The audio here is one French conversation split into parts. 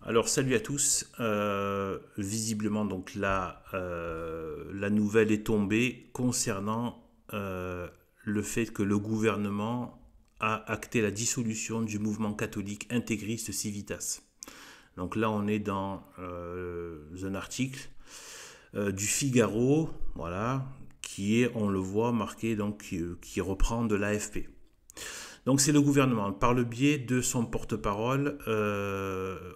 Alors salut à tous. Visiblement donc la nouvelle est tombée concernant le fait que le gouvernement a acté la dissolution du mouvement catholique intégriste Civitas. Donc là on est dans un article du Figaro, voilà, qui est, on le voit, marqué donc qui reprend de l'AFP. Donc c'est le gouvernement, par le biais de son porte-parole,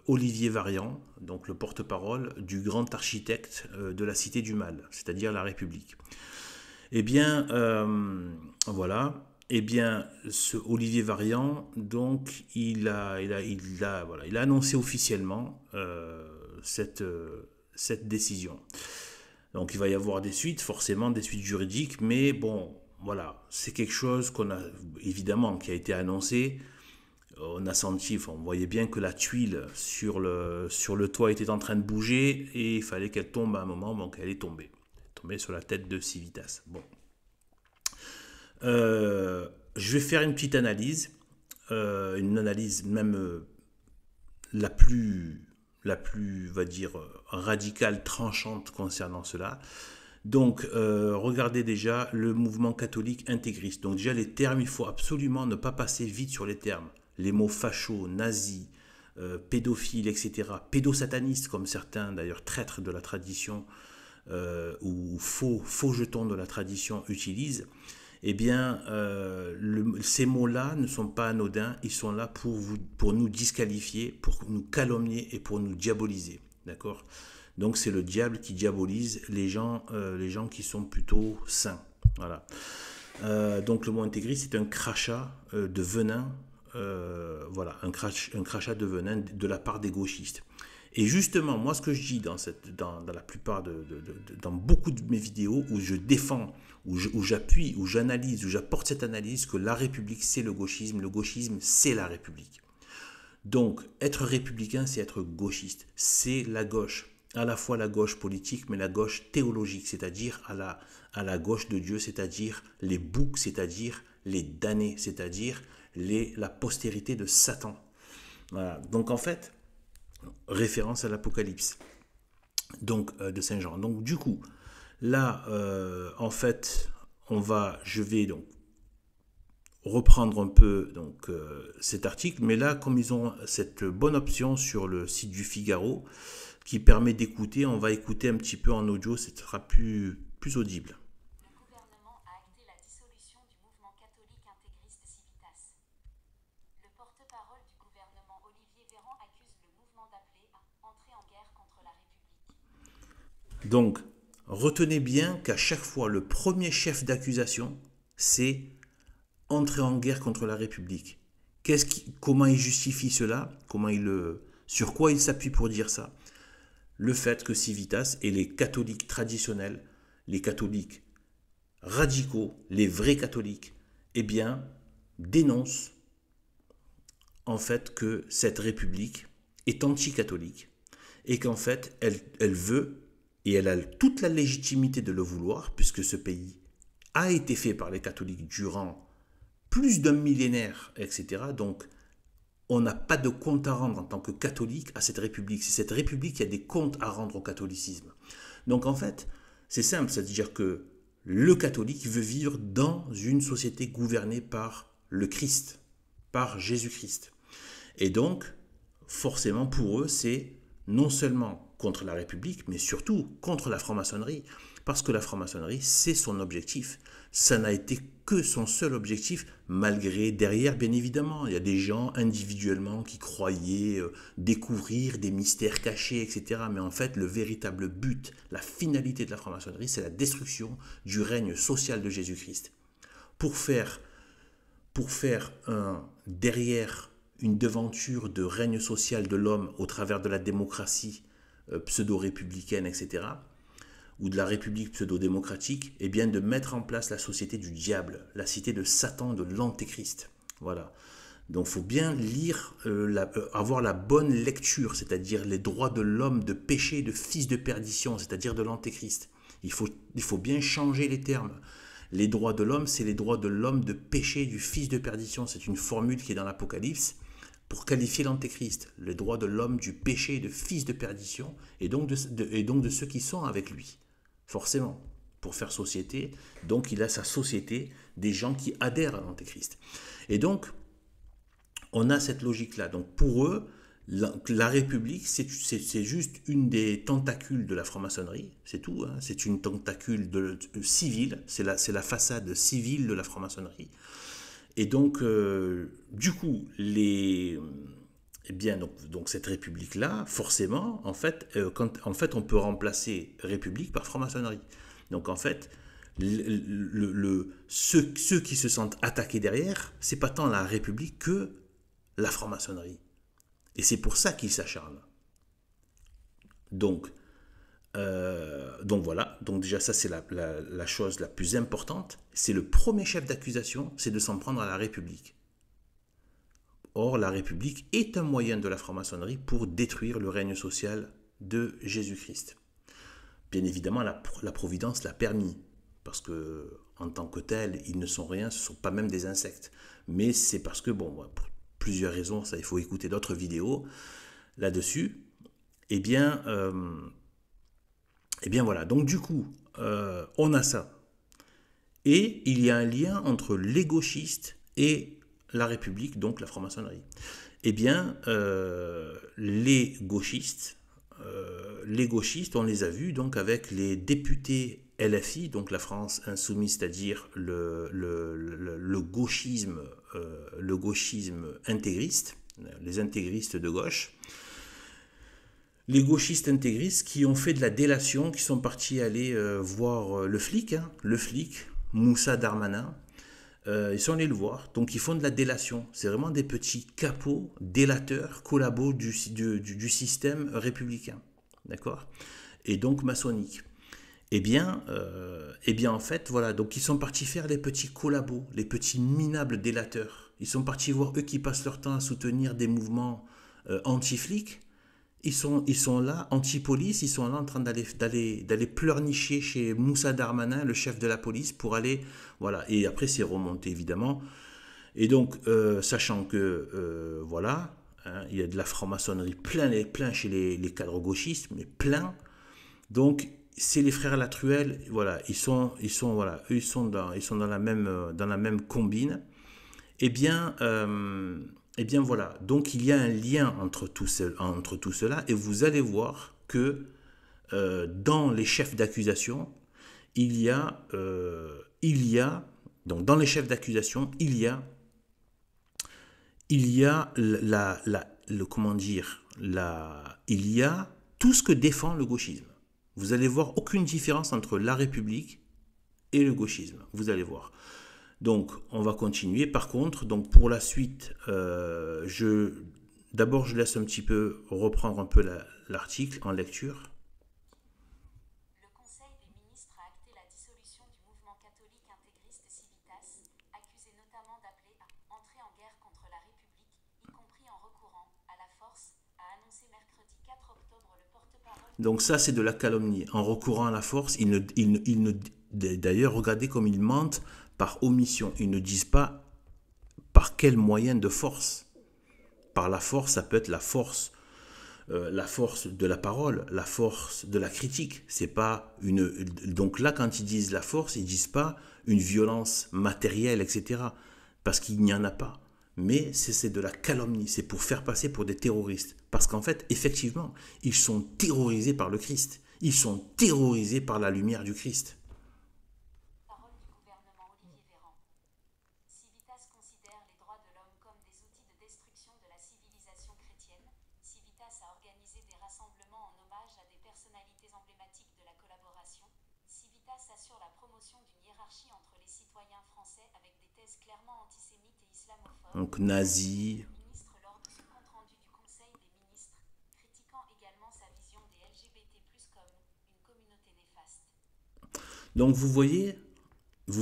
Olivier Varian, donc le porte-parole du grand architecte de la Cité du Mal, c'est-à-dire la République. Eh bien, voilà. Eh bien, ce Olivier Varian, donc, il a annoncé officiellement cette décision. Donc il va y avoir des suites, forcément des suites juridiques, mais bon, voilà, c'est quelque chose qu'on a évidemment qui a été annoncé. On a senti, enfin, on voyait bien que la tuile sur le toit était en train de bouger et il fallait qu'elle tombe à un moment, donc elle est tombée. Elle est tombée sur la tête de Civitas. Bon. Je vais faire une petite analyse, une analyse même la plus, on va dire, radicale, tranchante concernant cela. Donc, regardez déjà le mouvement catholique intégriste. Donc déjà, les termes, il faut absolument ne pas passer vite sur les termes. Les mots facho, nazi, pédophile, etc. Pédosataniste, comme certains d'ailleurs traîtres de la tradition ou faux jetons de la tradition utilisent. Eh bien, ces mots-là ne sont pas anodins. Ils sont là pour nous disqualifier, pour nous calomnier et pour nous diaboliser. D'accord? Donc c'est le diable qui diabolise les gens qui sont plutôt saints. Voilà. Donc le mot intégriste, c'est un crachat de venin, voilà, un crachat de venin de la part des gauchistes. Et justement, moi, ce que je dis dans la plupart dans beaucoup de mes vidéos où je défends, où j'appuie, où j'analyse, où j'apporte cette analyse que la République, c'est le gauchisme, c'est la République. Donc, être républicain, c'est être gauchiste. C'est la gauche. À la fois la gauche politique, mais la gauche théologique, c'est-à-dire à la gauche de Dieu, c'est-à-dire les boucs, c'est-à-dire les damnés, c'est-à-dire la postérité de Satan. Voilà. Donc, en fait, référence à l'Apocalypse, donc de Saint Jean. Donc, du coup, là, en fait, je vais donc reprendre un peu donc cet article, mais là, comme ils ont cette bonne option sur le site du Figaro qui permet d'écouter, on va écouter un petit peu en audio, ce sera plus audible. Le gouvernement a acté la dissolution du mouvement catholique intégriste Civitas. Le porte-parole du gouvernement Olivier Véran accuse le mouvement d'appeler à entrer en guerre contre la République. Donc, retenez bien qu'à chaque fois, le premier chef d'accusation, c'est entrer en guerre contre la République. Comment il justifie cela? Sur quoi il s'appuie pour dire ça? Le fait que Civitas et les catholiques traditionnels, les catholiques radicaux, les vrais catholiques, eh bien, dénoncent en fait que cette République est anticatholique et qu'en fait, elle veut, et elle a toute la légitimité de le vouloir, puisque ce pays a été fait par les catholiques durant plus d'un millénaire, etc. Donc, on n'a pas de compte à rendre en tant que catholique à cette République. C'est cette République qui a des comptes à rendre au catholicisme. Donc, en fait, c'est simple, c'est-à-dire que le catholique veut vivre dans une société gouvernée par le Christ, par Jésus-Christ. Et donc, forcément, pour eux, c'est non seulement contre la République, mais surtout contre la franc-maçonnerie. Parce que la franc-maçonnerie, c'est son objectif. Ça n'a été que son seul objectif, malgré derrière, bien évidemment, il y a des gens individuellement qui croyaient découvrir des mystères cachés, etc. Mais en fait, le véritable but, la finalité de la franc-maçonnerie, c'est la destruction du règne social de Jésus-Christ. Pour faire, derrière une devanture de règne social de l'homme au travers de la démocratie pseudo-républicaine, etc., ou de la République pseudo-démocratique, eh bien de mettre en place la société du diable, la cité de Satan, de l'antéchrist. Voilà. Donc il faut bien lire, avoir la bonne lecture, c'est-à-dire les droits de l'homme de péché, de fils de perdition, c'est-à-dire de l'antéchrist. Il faut bien changer les termes. Les droits de l'homme, c'est les droits de l'homme de péché, du fils de perdition. C'est une formule qui est dans l'Apocalypse. pour qualifier l'antéchrist, le droit de l'homme du péché et de fils de perdition, et donc de ceux qui sont avec lui, forcément, pour faire société. Donc il a sa société des gens qui adhèrent à l'antéchrist. Et donc, on a cette logique-là. Donc pour eux, la République, c'est juste une des tentacules de la franc-maçonnerie, c'est tout, hein. C'est une tentacule civile, c'est la façade civile de la franc-maçonnerie. Et donc, du coup, eh bien, donc cette république-là, forcément, en fait, on peut remplacer république par franc-maçonnerie. Donc, en fait, ceux qui se sentent attaqués derrière, c'est pas tant la république que la franc-maçonnerie. Et c'est pour ça qu'ils s'acharnent. Donc voilà, donc déjà ça c'est la chose la plus importante, c'est le premier chef d'accusation, c'est de s'en prendre à la République. Or la République est un moyen de la franc-maçonnerie pour détruire le règne social de Jésus-Christ. Bien évidemment la Providence l'a permis, parce que en tant que tel, ils ne sont rien, ce ne sont pas même des insectes. Mais c'est parce que, bon, pour plusieurs raisons, ça il faut écouter d'autres vidéos là-dessus, eh bien voilà, donc du coup, on a ça. Et il y a un lien entre les gauchistes et la République, donc la franc-maçonnerie. Eh bien, les gauchistes, on les a vus donc avec les députés LFI, donc la France insoumise, c'est-à-dire le gauchisme intégriste, les intégristes de gauche. Les gauchistes intégristes qui ont fait de la délation, qui sont partis aller voir le flic, Moussa Darmanin. Ils sont allés le voir, donc ils font de la délation. C'est vraiment des petits capots, délateurs, collabos du système républicain, d'accord, et donc maçonnique. Eh bien, en fait, voilà, donc ils sont partis faire les petits collabos, les petits minables délateurs. Ils sont partis voir eux qui passent leur temps à soutenir des mouvements anti-flics. Ils sont là, anti-police, ils sont là en train d'aller pleurnicher chez Moussa Darmanin, le chef de la police, pour aller, voilà, et après c'est remonté évidemment. Et donc, sachant que, voilà, hein, il y a de la franc-maçonnerie plein chez les cadres gauchistes, mais plein. Donc, c'est les frères Latruelle, voilà, ils sont dans la même combine. Eh bien voilà, donc il y a un lien entre tout cela, et vous allez voir que dans les chefs d'accusation, donc dans les chefs d'accusation, il y a tout ce que défend le gauchisme. Vous allez voir aucune différence entre la République et le gauchisme, vous allez voir. Donc, on va continuer. Par contre, donc pour la suite, d'abord, je laisse un petit peu reprendre un peu l'article en lecture. Le Conseil des ministres a acté la dissolution du mouvement catholique intégriste Civitas, accusé notamment d'appeler à entrer en guerre contre la République, y compris en recourant à la force, a annoncé mercredi 4 octobre le porte-parole. Donc ça, c'est de la calomnie. En recourant à la force, d'ailleurs, regardez comme ils mentent par omission. Ils ne disent pas par quel moyen de force. Par la force, ça peut être la force de la parole, la force de la critique. C'est pas donc là, quand ils disent la force, ils disent pas une violence matérielle, etc. Parce qu'il n'y en a pas. Mais c'est de la calomnie. C'est pour faire passer pour des terroristes. Parce qu'en fait, effectivement, ils sont terrorisés par le Christ. Ils sont terrorisés par la lumière du Christ. Parole du gouvernement Olivier Véran. Civitas considère les droits de l'homme comme des outils de destruction de la civilisation chrétienne. Civitas a organisé des rassemblements en hommage à des personnalités emblématiques de la collaboration. Civitas assure la promotion d'une hiérarchie entre les citoyens français avec des thèses clairement antisémites et islamophobes. Donc nazis. Ministre lors de ce compte-rendu du Conseil des ministres, critiquant également sa vision des LGBT+, comme une communauté néfaste. Donc vous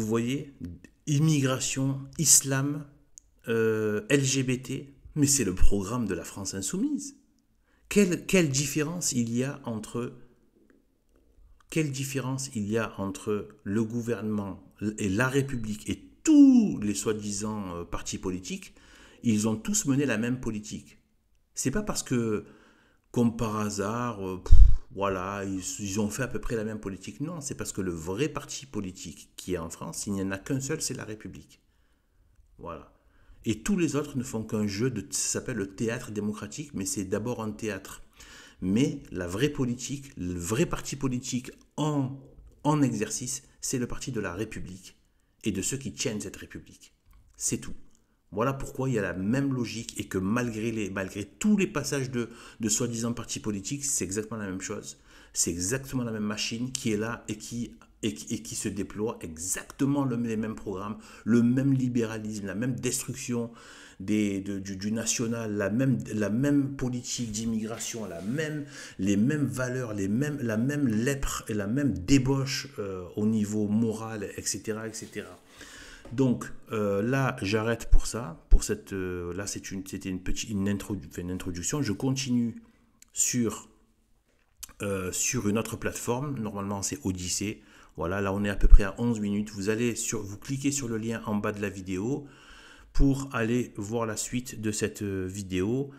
voyez, immigration, islam, LGBT, mais c'est le programme de la France insoumise. Quelle différence il y a entre le gouvernement et la République et tous les soi-disant partis politiques? ils ont tous mené la même politique. C'est pas parce que, comme par hasard, voilà, ils ont fait à peu près la même politique. Non, c'est parce que le vrai parti politique qui est en France, il n'y en a qu'un seul, c'est la République. Voilà. Et tous les autres ne font qu'un jeu ça s'appelle le théâtre démocratique, mais c'est d'abord un théâtre. Mais la vraie politique, le vrai parti politique en exercice, c'est le parti de la République et de ceux qui tiennent cette République. C'est tout. Voilà pourquoi il y a la même logique et que malgré tous les passages de soi-disant partis politiques, c'est exactement la même chose. C'est exactement la même machine qui est là et qui se déploie exactement les mêmes programmes, le même libéralisme, la même destruction du national, la même politique d'immigration, les mêmes valeurs, la même lèpre et la même débauche au niveau moral, etc. etc. Donc là, j'arrête pour ça. Là, c'était une introduction. Je continue sur une autre plateforme. Normalement, c'est Odyssée. Voilà, là, on est à peu près à 11 minutes. Vous cliquez sur le lien en bas de la vidéo pour aller voir la suite de cette vidéo.